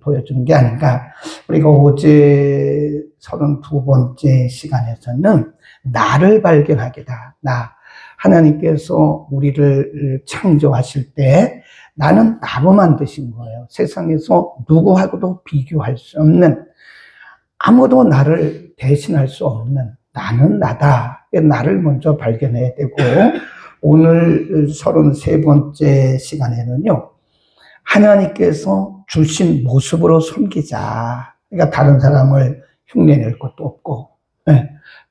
보여준 게 아닌가. 우리가 어제 32번째 시간에서는 나를 발견하기다. 나. 하나님께서 우리를 창조하실 때 나는 나로 만드신 거예요. 세상에서 누구하고도 비교할 수 없는, 아무도 나를 대신할 수 없는 나는 나다. 나를 먼저 발견해야 되고, 오늘 33번째 시간에는요, 하나님께서 주신 모습으로 섬기자. 그러니까 다른 사람을 흉내낼 것도 없고,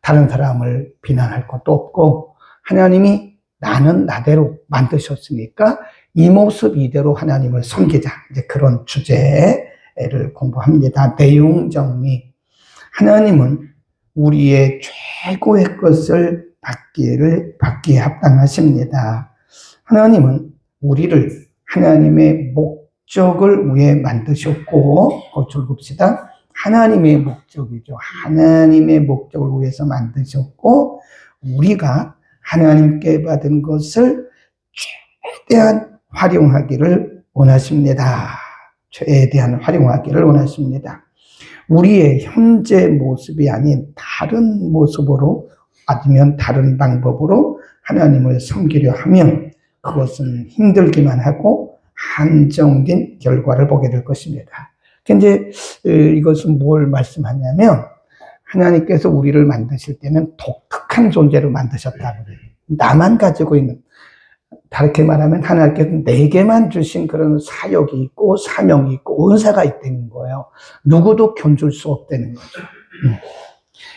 다른 사람을 비난할 것도 없고, 하나님이 나는 나대로 만드셨으니까 이 모습 이대로 하나님을 섬기자. 이제 그런 주제를 공부합니다. 내용 정리. 하나님은 우리의 최고의 것을 받기에 합당하십니다. 하나님은 우리를 하나님의 목적을 위해 만드셨고, 거출 봅시다. 하나님의 목적이죠. 하나님의 목적을 위해서 만드셨고, 우리가 하나님께 받은 것을 최대한 활용하기를 원하십니다. 최대한 활용하기를 원하십니다. 우리의 현재 모습이 아닌 다른 모습으로, 아니면 다른 방법으로 하나님을 섬기려 하면 그것은 힘들기만 하고 한정된 결과를 보게 될 것입니다. 근데 이것은 뭘 말씀하냐면, 하나님께서 우리를 만드실 때는 독특한 존재로 만드셨다고 그래요. 나만 가지고 있는, 다르게 말하면 하나님께서 내게만 주신 그런 사역이 있고 사명이 있고 은사가 있다는 거예요. 누구도 견줄 수 없다는 거죠.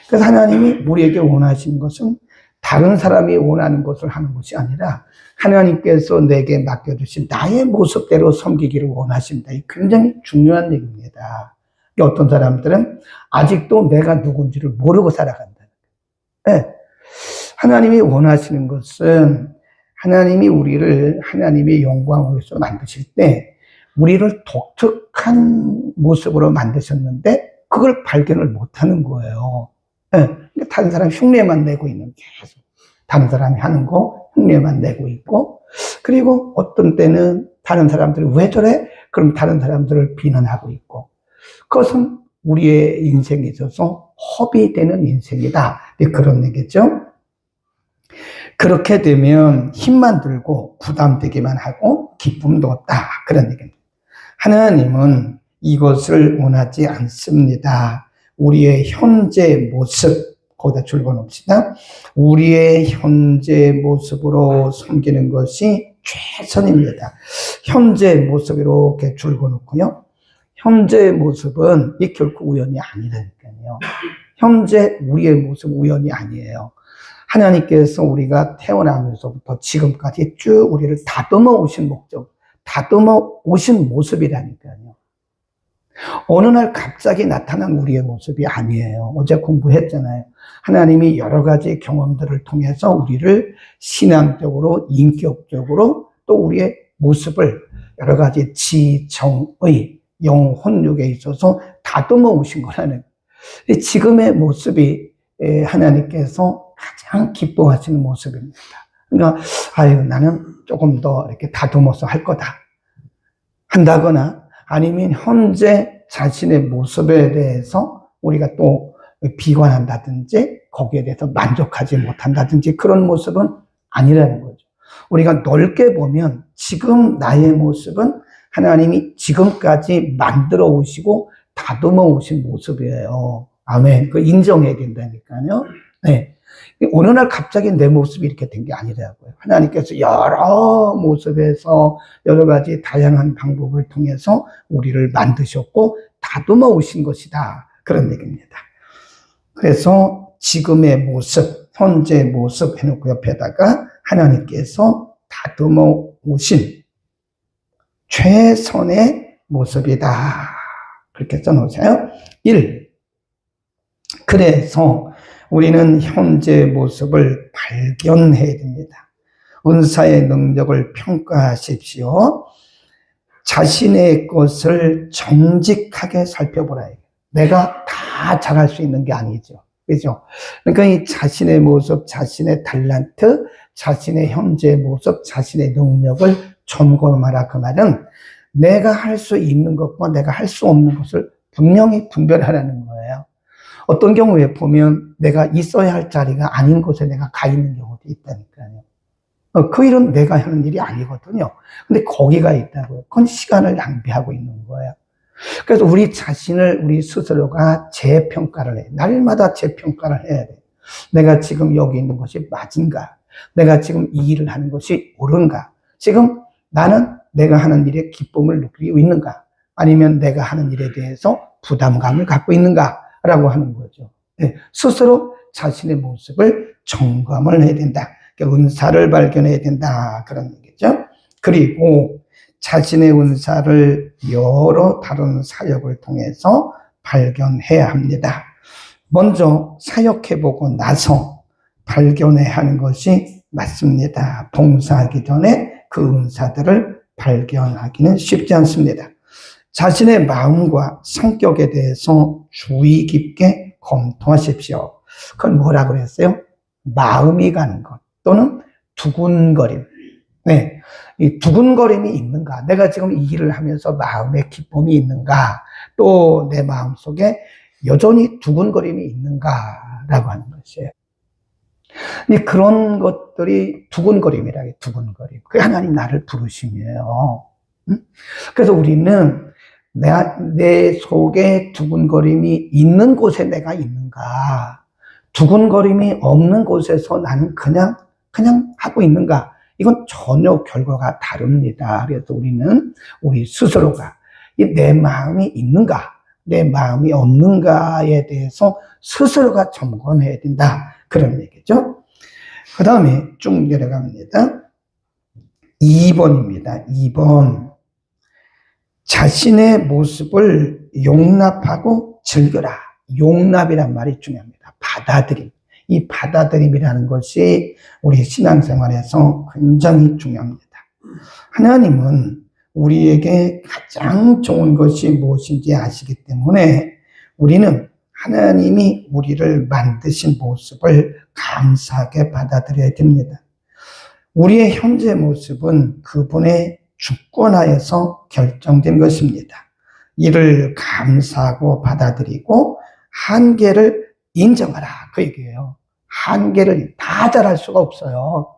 그래서 하나님이 우리에게 원하시는 것은 다른 사람이 원하는 것을 하는 것이 아니라 하나님께서 내게 맡겨주신 나의 모습대로 섬기기를 원하신다. 이 굉장히 중요한 얘기입니다. 어떤 사람들은 아직도 내가 누군지를 모르고 살아간다. 하나님이 원하시는 것은, 하나님이 우리를 하나님의 영광을 위해서 만드실 때 우리를 독특한 모습으로 만드셨는데 그걸 발견을 못하는 거예요. 그러니까 다른 사람 흉내만 내고 있는, 계속 다른 사람이 하는 거 흉내만 내고 있고, 그리고 어떤 때는 다른 사람들이 왜 저래? 그럼 다른 사람들을 비난하고 있고, 그것은 우리의 인생에 있어서 허비되는 인생이다. 그런 얘기죠. 그렇게 되면 힘만 들고 부담되기만 하고 기쁨도 없다. 그런 얘기입니다. 하나님은 이것을 원하지 않습니다. 우리의 현재 모습, 거기다 줄여놓읍시다. 우리의 현재 모습으로 섬기는 것이 최선입니다. 현재 모습 이렇게 줄여놓고요. 현재 모습은 이 결코 우연이 아니라니까요. 현재 우리의 모습 우연이 아니에요. 하나님께서 우리가 태어나면서부터 지금까지 쭉 우리를 다듬어 오신 목적, 다듬어 오신 모습이라니까요. 어느 날 갑자기 나타난 우리의 모습이 아니에요. 어제 공부했잖아요. 하나님이 여러 가지 경험들을 통해서 우리를 신앙적으로, 인격적으로, 또 우리의 모습을 여러 가지 지정의, 영혼육에 있어서 다듬어 오신 거라는, 지금의 모습이 하나님께서 가장 기뻐하시는 모습입니다. 그러니까 나는 조금 더 이렇게 다듬어서 할 거다 한다거나, 아니면 현재 자신의 모습에 대해서 우리가 또 비관한다든지 거기에 대해서 만족하지 못한다든지 그런 모습은 아니라는 거죠. 우리가 넓게 보면 지금 나의 모습은 하나님이 지금까지 만들어 오시고 다듬어 오신 모습이에요. 아멘. 그 인정해야 된다니까요. 네. 어느 날 갑자기 내 모습이 이렇게 된 게 아니라고요. 하나님께서 여러 모습에서 여러 가지 다양한 방법을 통해서 우리를 만드셨고 다듬어 오신 것이다. 그런 얘기입니다. 그래서 지금의 모습, 현재 모습 해놓고 옆에다가 하나님께서 다듬어 오신 최선의 모습이다. 그렇게 써놓으세요. 1. 그래서 우리는 현재 모습을 발견해야 됩니다. 은사의 능력을 평가하십시오. 자신의 것을 정직하게 살펴보라. 내가 다 잘할 수 있는 게 아니죠. 그죠? 그러니까 이 자신의 모습, 자신의 탤런트, 자신의 현재 모습, 자신의 능력을 점검하라. 그 말은 내가 할 수 있는 것과 내가 할 수 없는 것을 분명히 분별하라는 거예요. 어떤 경우에 보면 내가 있어야 할 자리가 아닌 곳에 내가 가 있는 경우도 있다니까요. 그 일은 내가 하는 일이 아니거든요. 근데 거기가 있다고요. 그건 시간을 낭비하고 있는 거예요. 그래서 우리 자신을 우리 스스로가 재평가를 해. 날마다 재평가를 해야 돼. 내가 지금 여기 있는 것이 맞은가? 내가 지금 이 일을 하는 것이 옳은가? 지금 나는 내가 하는 일에 기쁨을 느끼고 있는가? 아니면 내가 하는 일에 대해서 부담감을 갖고 있는가? 라고 하는 거죠. 네, 스스로 자신의 모습을 점검을 해야 된다. 은사를 발견해야 된다. 그런 얘기죠. 그리고 자신의 은사를 여러 다른 사역을 통해서 발견해야 합니다. 먼저 사역해보고 나서 발견해야 하는 것이 맞습니다. 봉사하기 전에 그 은사들을 발견하기는 쉽지 않습니다. 자신의 마음과 성격에 대해서 주의 깊게 검토하십시오. 그건 뭐라 그랬어요? 마음이 가는 것 또는 두근거림. 네, 이 두근거림이 있는가? 내가 지금 이 일을 하면서 마음에 기쁨이 있는가? 또 내 마음속에 여전히 두근거림이 있는가라고 하는 것이에요. 그런 것들이 두근거림이라 해요. 두근거림. 그게 하나님 나를 부르심이에요. 그래서 우리는 내 속에 두근거림이 있는 곳에 내가 있는가? 두근거림이 없는 곳에서 나는 그냥 하고 있는가? 이건 전혀 결과가 다릅니다. 그래서 우리는 우리 스스로가 내 마음이 있는가, 내 마음이 없는가에 대해서 스스로가 점검해야 된다. 그런 얘기죠. 그 다음에 쭉 내려갑니다. 2번입니다. 2번. 자신의 모습을 용납하고 즐겨라. 용납이란 말이 중요합니다. 받아들임. 이 받아들임이라는 것이 우리 신앙생활에서 굉장히 중요합니다. 하나님은 우리에게 가장 좋은 것이 무엇인지 아시기 때문에 우리는 하나님이 우리를 만드신 모습을 감사하게 받아들여야 됩니다. 우리의 현재 모습은 그분의 주권하에서 결정된 것입니다. 이를 감사하고 받아들이고 한계를 인정하라. 그 얘기예요. 한계를 다 잘할 수가 없어요.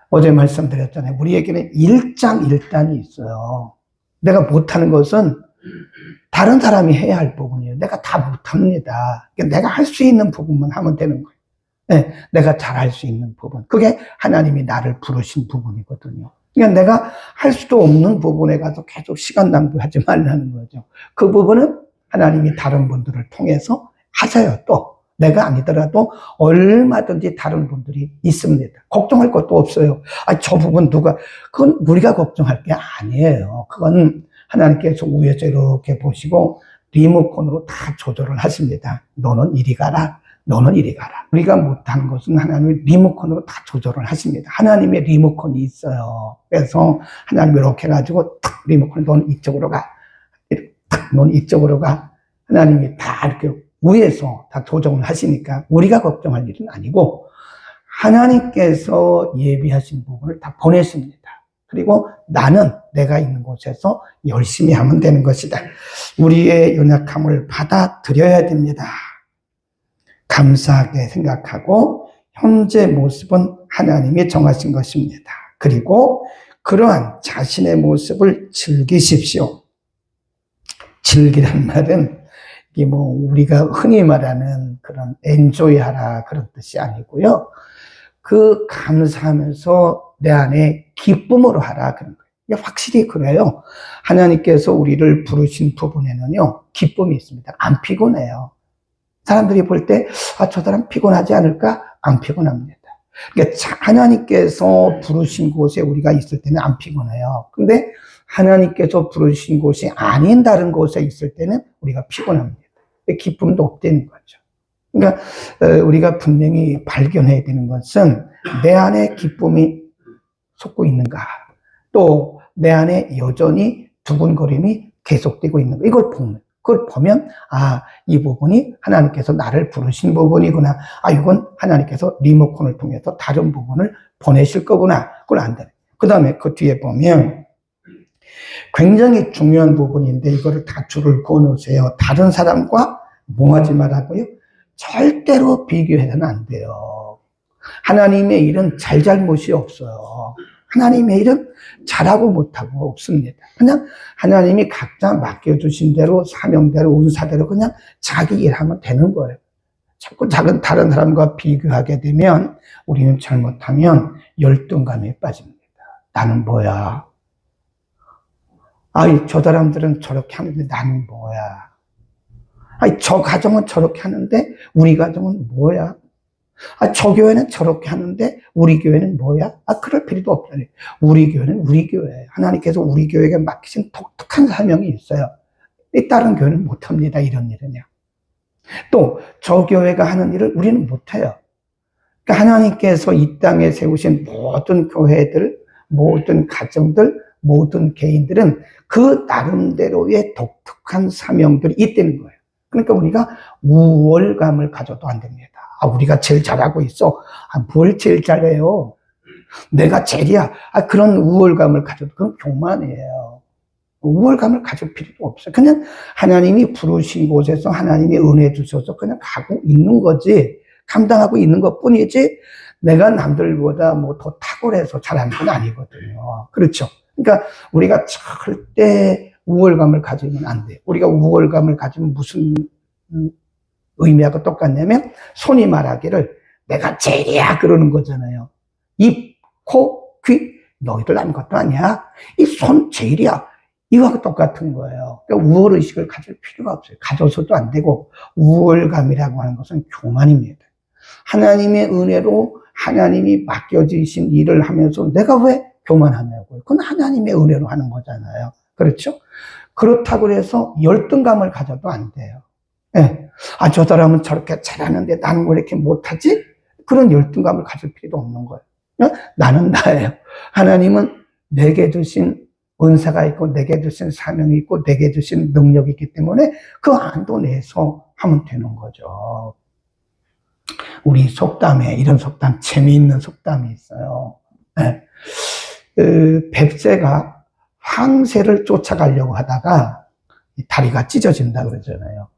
어제 말씀드렸잖아요. 우리에게는 일장일단이 있어요. 내가 못하는 것은 다른 사람이 해야 할 부분이에요. 내가 다 못합니다. 내가 할 수 있는 부분만 하면 되는 거예요. 네, 내가 잘할 수 있는 부분. 그게 하나님이 나를 부르신 부분이거든요. 그러니까 내가 할 수도 없는 부분에 가서 계속 시간 낭비하지 말라는 거죠. 그 부분은 하나님이 다른 분들을 통해서 하셔요. 또 내가 아니더라도 얼마든지 다른 분들이 있습니다. 걱정할 것도 없어요. 저 부분 그건 우리가 걱정할 게 아니에요. 그건 하나님께서 위에서 이렇게 보시고 리모컨으로 다 조절을 하십니다. 너는 이리 가라. 너는 이리 가라. 우리가 못하는 것은 하나님이 리모컨으로 다 조절을 하십니다. 하나님의 리모컨이 있어요. 그래서 하나님이 이렇게 해가지고 탁 리모컨을 너는 이쪽으로 가. 탁 너는 이쪽으로 가. 하나님이 다 이렇게 위에서 다 조정을 하시니까 우리가 걱정할 일은 아니고 하나님께서 예비하신 부분을 다 보내십니다. 그리고 나는 내가 있는 곳에서 열심히 하면 되는 것이다. 우리의 연약함을 받아들여야 됩니다. 감사하게 생각하고 현재 모습은 하나님이 정하신 것입니다. 그리고 그러한 자신의 모습을 즐기십시오. 즐기란 말은 이게 우리가 흔히 말하는 그런 엔조이하라 그런 뜻이 아니고요. 그 감사하면서 내 안에 기쁨으로 하라 그런 거예요. 확실히 그래요. 하나님께서 우리를 부르신 부분에는요 기쁨이 있습니다. 안 피곤해요. 사람들이 볼 때 저 사람 피곤하지 않을까? 안 피곤합니다. 그러니까 하나님께서 부르신 곳에 우리가 있을 때는 안 피곤해요. 근데 하나님께서 부르신 곳이 아닌 다른 곳에 있을 때는 우리가 피곤합니다. 기쁨도 없다는 거죠. 그러니까 우리가 분명히 발견해야 되는 것은 내 안에 기쁨이 솟고 있는가, 또 내 안에 여전히 두근거림이 계속되고 있는가, 그걸 보면 이 부분이 하나님께서 나를 부르신 부분이구나. 이건 하나님께서 리모컨을 통해서 다른 부분을 보내실 거구나. 그걸 안다. 그 다음에 그 뒤에 보면 굉장히 중요한 부분인데 이거를 다 줄을 그어 놓으세요. 다른 사람과 뭐 하지 말라고요? 절대로 비교해서는 안 돼요. 하나님의 일은 잘잘못이 없어요. 하나님의 일은 잘하고 못하고 없습니다. 그냥 하나님이 각자 맡겨주신 대로 사명대로 은사대로 그냥 자기 일하면 되는 거예요. 자꾸 다른 사람과 비교하게 되면 우리는 잘못하면 열등감에 빠집니다. 나는 뭐야? 아이, 저 사람들은 저렇게 하는데 나는 뭐야? 아이, 저 가정은 저렇게 하는데 우리 가정은 뭐야? 아, 저 교회는 저렇게 하는데 우리 교회는 뭐야? 아, 그럴 필요도 없잖아요. 우리 교회는 우리 교회. 하나님께서 우리 교회에게 맡기신 독특한 사명이 있어요. 이 다른 교회는 못합니다. 이런 일은요. 또 저 교회가 하는 일을 우리는 못해요. 그러니까 하나님께서 이 땅에 세우신 모든 교회들, 모든 가정들, 모든 개인들은 그 나름대로의 독특한 사명들이 있다는 거예요. 그러니까 우리가 우월감을 가져도 안 됩니다. 아, 우리가 제일 잘하고 있어. 아, 뭘 제일 잘해요? 내가 제일이야. 아, 그런 우월감을 가져도 그건 교만이에요. 우월감을 가질 필요도 없어요. 그냥 하나님이 부르신 곳에서 하나님이 은혜 주셔서 그냥 가고 있는 거지, 감당하고 있는 것 뿐이지, 내가 남들보다 뭐 더 탁월해서 잘하는 건 아니거든요. 그렇죠? 그러니까 우리가 절대 우월감을 가지면 안 돼요. 우리가 우월감을 가지면 무슨 의미하고 똑같냐면, 손이 말하기를 내가 제일이야 그러는 거잖아요. 입, 코, 귀, 너희들 아무것도 아니야. 이 손 제일이야. 이거하고 똑같은 거예요. 그러니까 우월의식을 가질 필요가 없어요. 가져서도 안 되고, 우월감이라고 하는 것은 교만입니다. 하나님의 은혜로 하나님이 맡겨주신 일을 하면서 내가 왜 교만하냐고요. 그건 하나님의 은혜로 하는 거잖아요. 그렇죠? 그렇다고 해서 열등감을 가져도 안 돼요. 네. 아, 저 사람은 저렇게 잘하는데 나는 왜 이렇게 못하지? 그런 열등감을 가질 필요도 없는 거예요. 나는 나예요. 하나님은 내게 주신 은사가 있고 내게 주신 사명이 있고 내게 주신 능력이 있기 때문에 그 안도 내서 하면 되는 거죠. 우리 속담에 이런 속담, 재미있는 속담이 있어요. 네. 뱁새가 황새를 쫓아가려고 하다가 다리가 찢어진다 그러잖아요.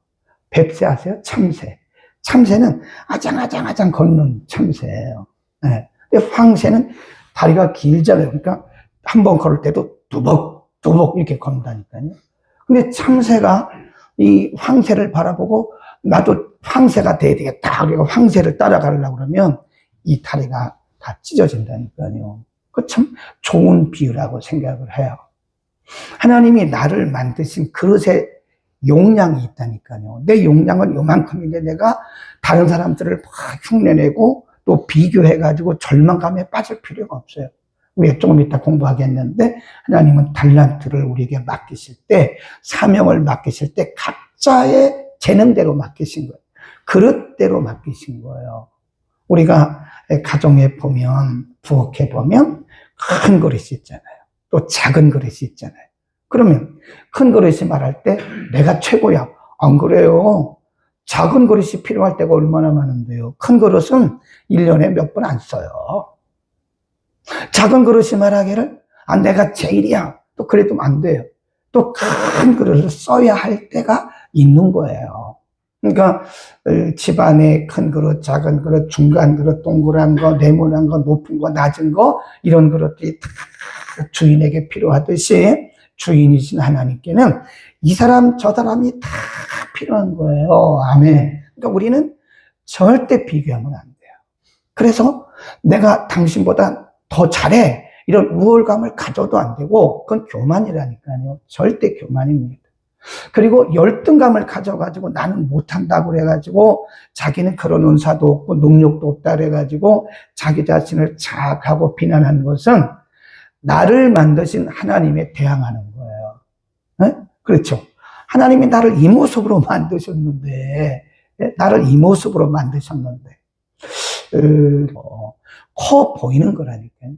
뱁새 아세요? 참새. 참새는 아장아장 걷는 참새예요. 네. 근데 황새는 다리가 길잖아요. 그러니까 한번 걸을 때도 두벅두벅 이렇게 건다니까요. 근데 참새가 이 황새를 바라보고 나도 황새가 돼야 되겠다. 그리고 황새를 따라가려고 그러면 이 다리가 다 찢어진다니까요. 그 참 좋은 비유라고 생각을 해요. 하나님이 나를 만드신 그릇에 용량이 있다니까요. 내 용량은 요만큼인데 내가 다른 사람들을 막 흉내내고 또 비교해가지고 절망감에 빠질 필요가 없어요. 우리가 조금 이따 공부하겠는데, 하나님은 달란트를 우리에게 맡기실 때, 사명을 맡기실 때 각자의 재능대로 맡기신 거예요. 그릇대로 맡기신 거예요. 우리가 가정에 보면, 부엌에 보면 큰 그릇이 있잖아요. 또 작은 그릇이 있잖아요. 그러면 큰 그릇이 말할 때 내가 최고야. 안 그래요. 작은 그릇이 필요할 때가 얼마나 많은데요. 큰 그릇은 1년에 몇 번 안 써요. 작은 그릇이 말하기를 아, 내가 제일이야. 또 그래도 안 돼요. 또 큰 그릇을 써야 할 때가 있는 거예요. 그러니까 집안에 큰 그릇, 작은 그릇, 중간 그릇, 동그란 거, 네모난 거, 높은 거, 낮은 거, 이런 그릇들이 다 주인에게 필요하듯이 주인이신 하나님께는 이 사람 저 사람이 다 필요한 거예요. 아멘. 그러니까 우리는 절대 비교하면 안 돼요. 그래서 내가 당신보다 더 잘해, 이런 우월감을 가져도 안 되고, 그건 교만이라니까요. 절대 교만입니다. 그리고 열등감을 가져가지고 나는 못한다고 그래가지고 자기는 그런 은사도 없고 능력도 없다 그래가지고 자기 자신을 자학하고 비난하는 것은 나를 만드신 하나님에 대항하는 거예요. 네? 그렇죠. 하나님이 나를 이 모습으로 만드셨는데, 나를 이 모습으로 만드셨는데 커 보이는 거라니까요.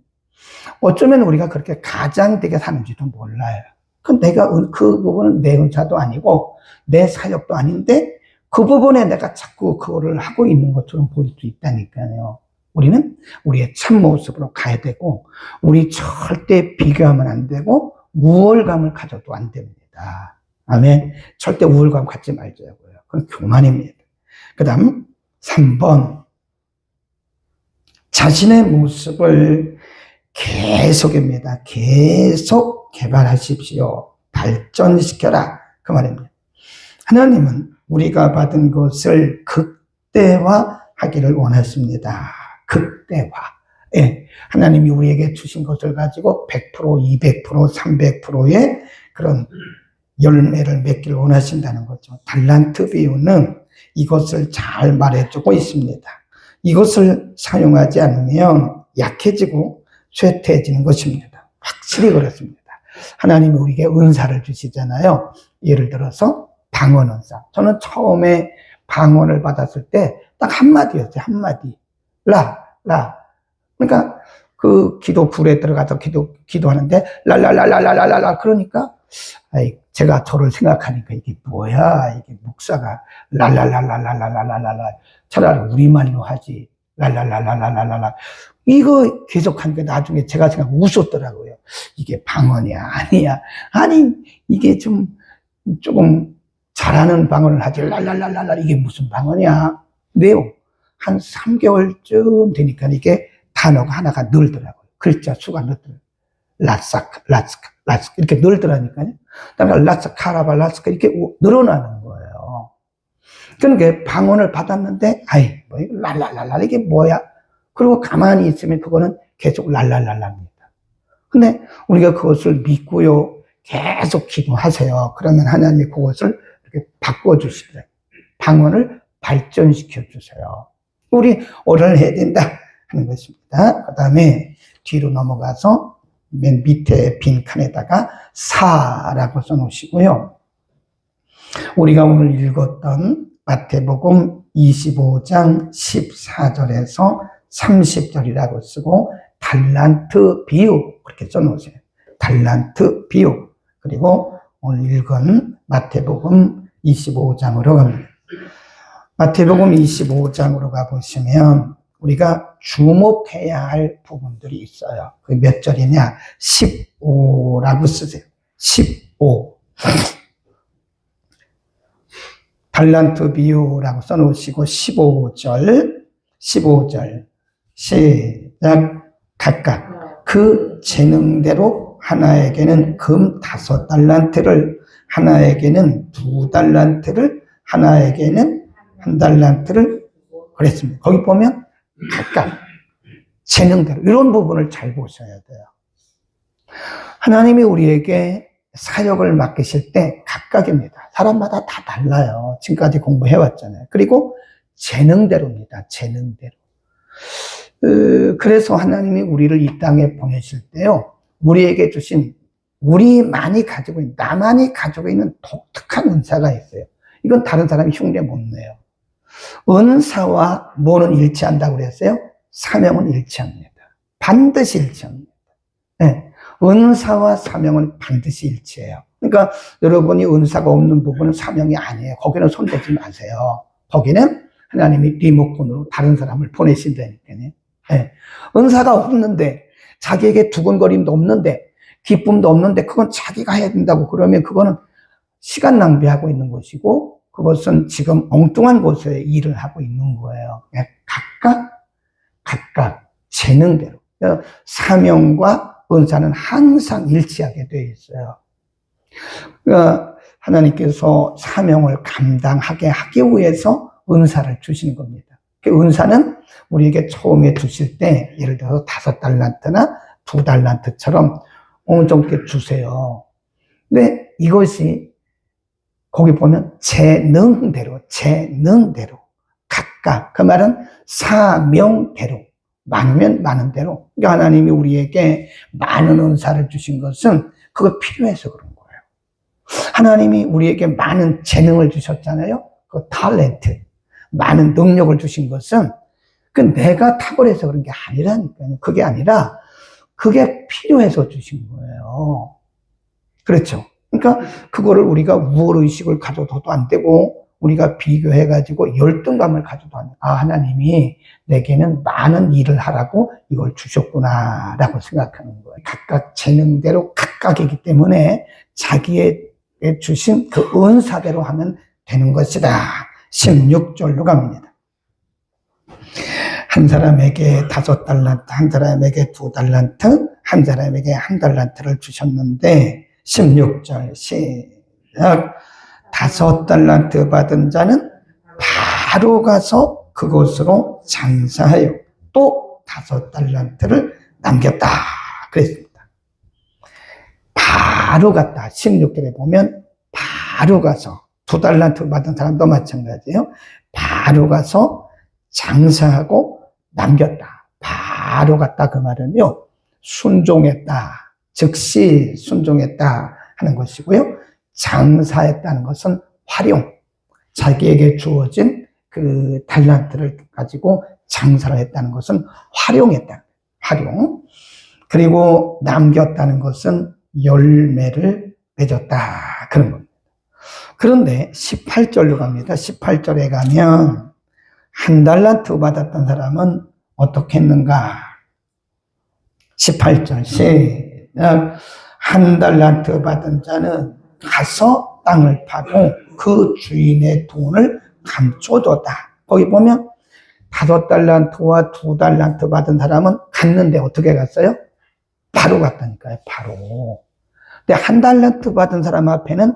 어쩌면 우리가 그렇게 가장되게 사는지도 몰라요. 그 부분은 내 은사도 아니고 내 사역도 아닌데 그 부분에 내가 자꾸 그거를 하고 있는 것처럼 보일 수 있다니까요. 우리는 우리의 참 모습으로 가야 되고, 우리 절대 비교하면 안 되고, 우월감을 가져도 안 됩니다. 아멘. 절대 우월감 갖지 말자고요. 그건 교만입니다. 그 다음 3번, 자신의 모습을 계속입니다. 계속 개발하십시오. 발전시켜라. 그 말입니다. 하나님은 우리가 받은 것을 극대화하기를 원하십니다. 극대화. 예, 하나님이 우리에게 주신 것을 가지고 100%, 200%, 300%의 그런 열매를 맺기를 원하신다는 거죠. 달란트 비유는 이것을 잘 말해주고 있습니다. 이것을 사용하지 않으면 약해지고 쇠퇴해지는 것입니다. 확실히 그렇습니다. 하나님이 우리에게 은사를 주시잖아요. 예를 들어서 방언 은사. 저는 처음에 방언을 받았을 때 딱 한마디였어요. 한마디. 그러니까 그 기도불에 들어가서 기도하는데 랄랄랄랄랄랄라 그러니까 제가 저를 생각하니까 이게 뭐야? 이게 목사가 랄랄랄랄랄랄랄랄라 차라리 우리말로 하지. 랄랄랄랄랄랄라 이거 계속하니까 나중에 제가 생각 웃었더라고요. 이게 방언이야? 아니야. 아니 이게 조금 잘하는 방언을 하지. 랄랄랄랄라 이게 무슨 방언이야? 네요. 한 3개월쯤 되니까 이게 단어가 하나가 늘더라고요. 글자 수가 늘더라고요. 라스카 이렇게 늘더라니까요. 그다음에 라스카라바 라스카 이렇게 늘어나는 거예요. 그러니까 방언을 받았는데 뭐 이거 랄랄랄라 이게 뭐야? 그리고 가만히 있으면 그거는 계속 랄랄랄라입니다. 근데 우리가 그것을 믿고요. 계속 기도하세요. 그러면 하나님이 그것을 이렇게 바꿔주시더라고요. 방언을 발전시켜 주세요. 우리 오늘 해야 된다 하는 것입니다. 그 다음에 뒤로 넘어가서 맨 밑에 빈 칸에다가 사라고 써놓으시고요. 우리가 오늘 읽었던 마태복음 25장 14절에서 30절이라고 쓰고 달란트 비유 그렇게 써놓으세요. 달란트 비유. 그리고 오늘 읽은 마태복음 25장으로 갑니다. 마태복음 25장으로 가보시면 우리가 주목해야 할 부분들이 있어요. 그 몇 절이냐? 15라고 쓰세요. 15. 달란트 비유라고 써놓으시고 15절 시작. 각각 그 재능대로 하나에게는 금 5달란트를, 하나에게는 2달란트를, 하나에게는 1달란트를 그랬습니다. 거기 보면 각각 재능대로 이런 부분을 잘 보셔야 돼요. 하나님이 우리에게 사역을 맡기실 때 각각입니다. 사람마다 다 달라요. 지금까지 공부해왔잖아요. 그리고 재능대로입니다. 재능대로. 그래서 하나님이 우리를 이 땅에 보내실 때요. 우리에게 주신 우리만이 가지고 있는, 나만이 가지고 있는 독특한 은사가 있어요. 이건 다른 사람이 흉내 못 내요. 은사와 뭐는 일치한다고 그랬어요? 사명은 일치합니다. 반드시 일치합니다. 네. 은사와 사명은 반드시 일치해요. 그러니까 여러분이 은사가 없는 부분은 사명이 아니에요. 거기는 손대지 마세요. 거기는 하나님이 리모컨으로 다른 사람을 보내신다니까요. 네. 은사가 없는데, 자기에게 두근거림도 없는데, 기쁨도 없는데, 그건 자기가 해야 된다고 그러면 그거는 시간 낭비하고 있는 것이고, 그것은 지금 엉뚱한 곳에 일을 하고 있는 거예요. 각각 재능대로. 사명과 은사는 항상 일치하게 되어 있어요. 하나님께서 사명을 감당하게 하기 위해서 은사를 주시는 겁니다. 그 은사는 우리에게 처음에 주실 때 예를 들어서 5달란트나 2달란트처럼 어느 정도 주세요. 근데 이것이 거기 보면 재능대로 각각, 그 말은 사명대로, 많으면 많은 대로. 그러니까 하나님이 우리에게 많은 은사를 주신 것은 그거 필요해서 그런 거예요. 하나님이 우리에게 많은 재능을 주셨잖아요. 그 탤런트, 많은 능력을 주신 것은 그 내가 탁월해서 그런 게 아니라니까요. 그게 아니라 그게 필요해서 주신 거예요. 그렇죠. 그러니까 그거를 우리가 우월의식을 가져도 안 되고 우리가 비교해가지고 열등감을 가져도 안 돼요. 아, 하나님이 내게는 많은 일을 하라고 이걸 주셨구나라고 생각하는 거예요. 각각 재능대로 각각 착각이기 때문에 자기의 주신 그 은사대로 하면 되는 것이다. 16절로 갑니다. 한 사람에게 5달란트, 한 사람에게 2달란트, 한 사람에게 1달란트를 주셨는데 16절 시작. 5달란트 받은 자는 바로 가서 그곳으로 장사하여 또 5달란트를 남겼다 그랬습니다. 바로 갔다. 16절에 보면 바로 가서 2달란트 받은 사람도 마찬가지예요. 바로 가서 장사하고 남겼다. 바로 갔다 그 말은요, 순종했다. 즉시 순종했다 하는 것이고요. 장사했다는 것은 활용. 자기에게 주어진 그 달란트를 가지고 장사를 했다는 것은 활용했다. 활용. 그리고 남겼다는 것은 열매를 맺었다. 그런 겁니다. 그런데 18절로 갑니다. 18절에 가면 1달란트 받았던 사람은 어떻게 했는가? 18절 시작. 1달란트 받은 자는 가서 땅을 파고 그 주인의 돈을 감춰뒀다. 거기 보면 5달란트와 2달란트 받은 사람은 갔는데 어떻게 갔어요? 바로 갔다니까요. 바로. 근데 1달란트 받은 사람 앞에는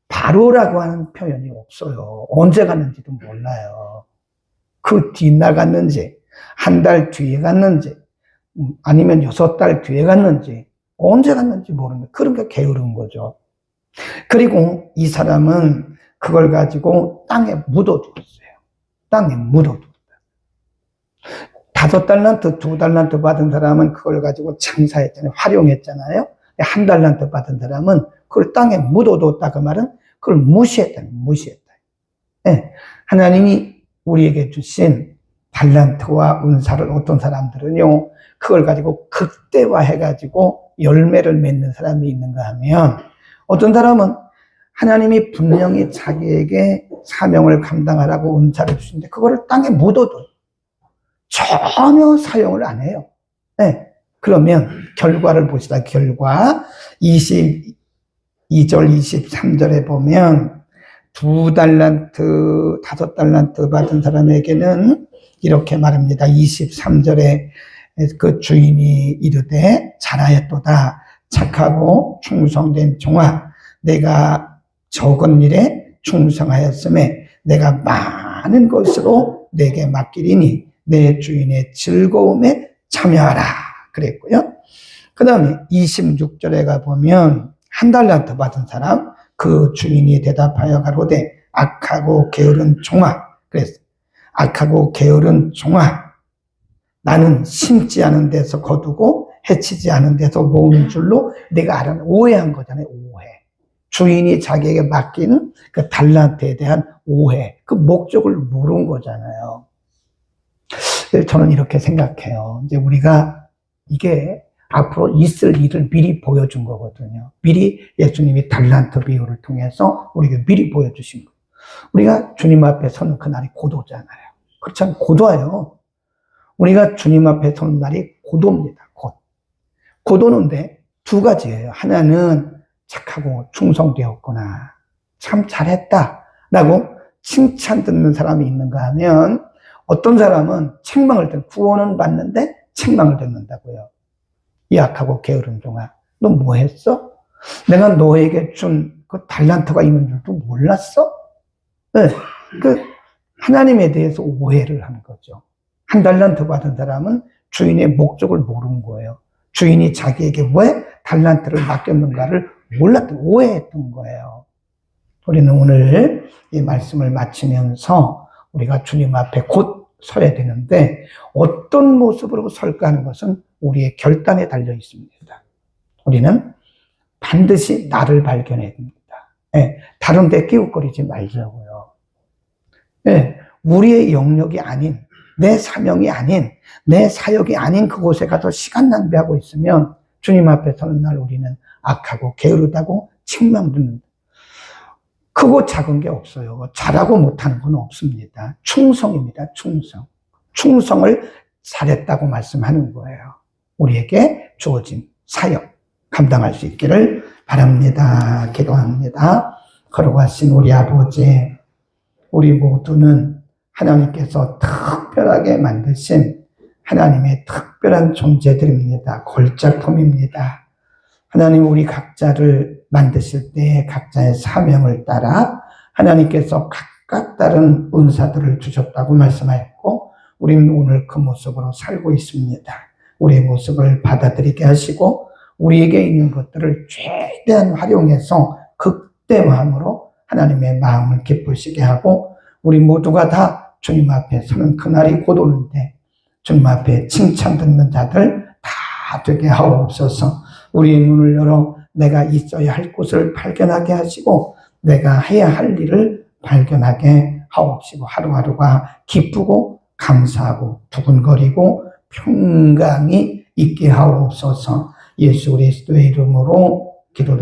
바로라고 하는 표현이 없어요. 언제 갔는지도 몰라요. 그 뒷날 갔는지, 1달 뒤에 갔는지, 아니면 6달 뒤에 갔는지, 언제 갔는지 모르는, 그러니까 게으른 거죠. 그리고 이 사람은 그걸 가지고 땅에 묻어두었어요. 땅에 묻어두었다. 5달란트, 2달란트 받은 사람은 그걸 가지고 장사했잖아요. 활용했잖아요. 1달란트 받은 사람은 그걸 땅에 묻어뒀다. 그 말은 그걸 무시했다. 무시했다. 네. 하나님이 우리에게 주신 달란트와 은사를 어떤 사람들은요, 그걸 가지고 극대화해가지고 열매를 맺는 사람이 있는가 하면, 어떤 사람은 하나님이 분명히 자기에게 사명을 감당하라고 은사를 주시는데 그거를 땅에 묻어둬요. 전혀 사용을 안 해요. 네. 그러면 결과를 보시다. 결과 22절 23절에 보면 2달란트 5달란트 받은 사람에게는 이렇게 말합니다. 23절에 그 주인이 이르되 잘하였도다. 착하고 충성된 종아, 내가 적은 일에 충성하였음에 내가 많은 것으로 내게 맡기리니 내 주인의 즐거움에 참여하라 그랬고요. 그 다음에 26절에 가보면 1달란트 받은 사람, 그 주인이 대답하여 가로되 악하고 게으른 종아, 그랬어요. 악하고 게으른 종아, 나는 심지 않은 데서 거두고 해치지 않은 데서 모은 줄로 내가 알아. 오해한 거잖아요. 오해. 주인이 자기에게 맡긴 그 달란트에 대한 오해, 그 목적을 모른 거잖아요. 저는 이렇게 생각해요. 이제 우리가 이게 앞으로 있을 일을 미리 보여준 거거든요. 미리 예수님이 달란트 비유를 통해서 우리에게 미리 보여주신 거예요. 우리가 주님 앞에 서는 그날이 고도잖아요. 그렇지 않아요? 고도예요. 우리가 주님 앞에 서는 날이 고도입니다. 고도는데 두 가지예요. 하나는 착하고 충성되었구나, 참 잘했다 라고 칭찬 듣는 사람이 있는가 하면, 어떤 사람은 책망을 듣는, 구원은 받는데 책망을 듣는다고요. 이 악하고 게으른 종아, 너 뭐 했어? 내가 너에게 준 그 달란트가 있는 줄도 몰랐어? 네. 그 하나님에 대해서 오해를 한 거죠. 1달란트 받은 사람은 주인의 목적을 모르는 거예요. 주인이 자기에게 왜 달란트를 맡겼는가를 몰랐던, 오해했던 거예요. 우리는 오늘 이 말씀을 마치면서 우리가 주님 앞에 곧 서야 되는데 어떤 모습으로 설까 하는 것은 우리의 결단에 달려 있습니다. 우리는 반드시 나를 발견해야 됩니다. 네, 다른 데 끼웃거리지 말자고요. 네, 우리의 영역이 아닌, 내 사명이 아닌, 내 사역이 아닌 그곳에 가서 시간 낭비하고 있으면 주님 앞에 서는 날 우리는 악하고 게으르다고 책망 듣는다. 크고 작은 게 없어요. 잘하고 못하는 건 없습니다. 충성입니다. 충성. 충성을 잘했다고 말씀하는 거예요. 우리에게 주어진 사역. 감당할 수 있기를 바랍니다. 기도합니다. 거룩하신 우리 아버지, 우리 모두는 하나님께서 특별하게 만드신 하나님의 특별한 존재들입니다. 골작품입니다. 하나님, 우리 각자를 만드실 때 각자의 사명을 따라 하나님께서 각각 다른 은사들을 주셨다고 말씀하였고, 우리는 오늘 그 모습으로 살고 있습니다. 우리의 모습을 받아들이게 하시고 우리에게 있는 것들을 최대한 활용해서 극대화함으로 하나님의 마음을 기쁘시게 하고, 우리 모두가 다 주님 앞에 서는 그날이 곧 오는데 주님 앞에 칭찬 듣는 자들 다 되게 하옵소서. 우리의 눈을 열어 내가 있어야 할 곳을 발견하게 하시고 내가 해야 할 일을 발견하게 하옵시고, 하루하루가 기쁘고 감사하고 두근거리고 평강이 있게 하옵소서. 예수 그리스도의 이름으로 기도드립니다.